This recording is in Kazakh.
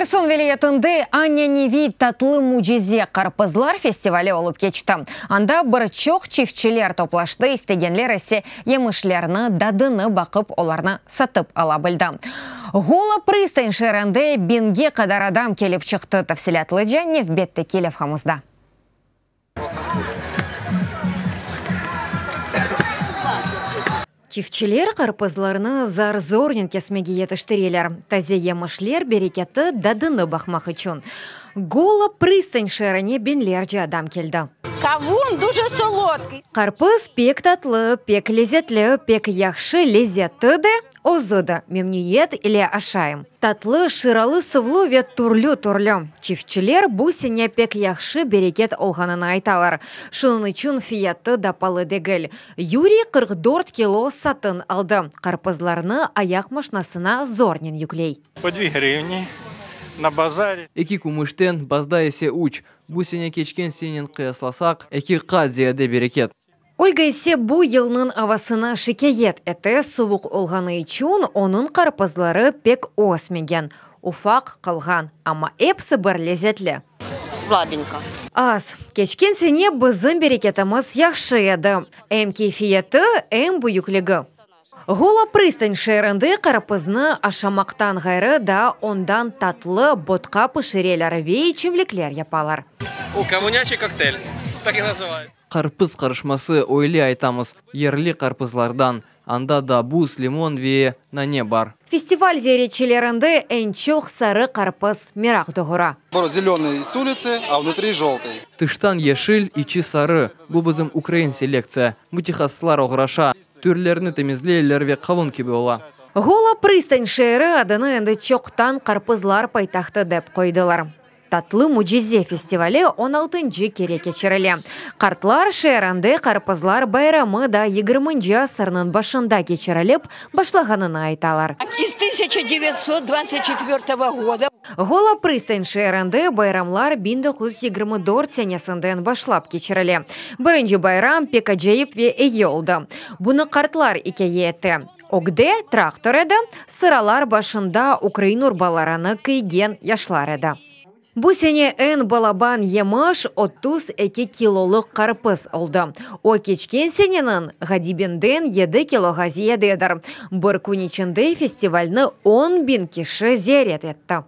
Херсон вилиятынды Аня Невид татлы мужизе карпызлар фестивале олып кечті. Анда бір чоқ чифтчелер топлашты истегенлер есе емішлерні дадыны бақып оларны сатып ала білді. Гола пристань шерінде бенге қадар адам келіп чықты тәфсилатлы жәнне в бетті келіп хамызда. Чифтчелер карпызларны зар-зорнен кесмеге етіштірелер. Тазе емішлер берекеті дадыны бақмақ үшін. Гола пристань шеріне бенлерже адам келді. Кавун дуже солодкий. Карпыз пек татлы, пек лезетлі, пек яхшы лезетті де озыды, мемниет или ашайым. Татлы шыралы сывлы вет турлю-турлю. Чифтчелер бусене пек яхшы берекет олғанын айталар. Шының үшін фиятты да палы дегіл. Юрий 44 кило сатын алды. Карпызларны аяқ машнасына зорнен юклей. По 2 гривни на базаре. Эки кумыштен базда есе уч. Бусене кечкен сенен қиясласақ, эки қад зияде берекет. Ольга есе бу йылнын авасына шикеет. Эте сувук олғаны üçün onun карпызлары пек осмеген. Уфақ қылған, ама эпсі бір лезетлі. Слабенько. Аз, кечкен сене бізін берекетіміз яқшы еді. Әм кейфиеті, әм бұйыклігі. Гола пристань шерінде карпызны ашамақтан ғайры да ондан татлы ботқа пышырелері вей чемлеклер япалар. Коммунячий коктейль, так и называют. Карпыз қарышмасы ойлы айтамыз, ерлі карпызлардан. Анда да бус, лимон вее на не бар. Фестиваль зеречелерінде әнчоқ сары карпыз мерақ доғыра. Зеленый с улицы, а внутри желтый. Тыштан ешил ичи сары. Бұл бізім Украин селекция. Мутихаслар оғраша. Түрлеріні темізлейлер ве қавун кебе ола. Гола пристань шері адыны әнді чоқтан карпызлар пайтақты деп қойдылар. Татлы мужизе фестивале 16-нчы кере кечереле. Картлар шерінде карпызлар байрамы да 20-нчы асырның башында кечерелеп башлаганын айталар. Из 1924 года. Гола пристань шерінде байрамлар 1924 сенесінден башлап кечереле. Бірінші байрам пекаджейіп ве eyolды. Бұны картлар икееті. Огде трактор еді, сыралар башында Украин урбалараны кийген яшлар еді. Бу сене эн балабан емыш 32 килолық карпыз олды. О кечкен сененің ғадибенден 7 килоға зиедедір. Бір күн ішінде фестивальны 10 000 киші зерет етті.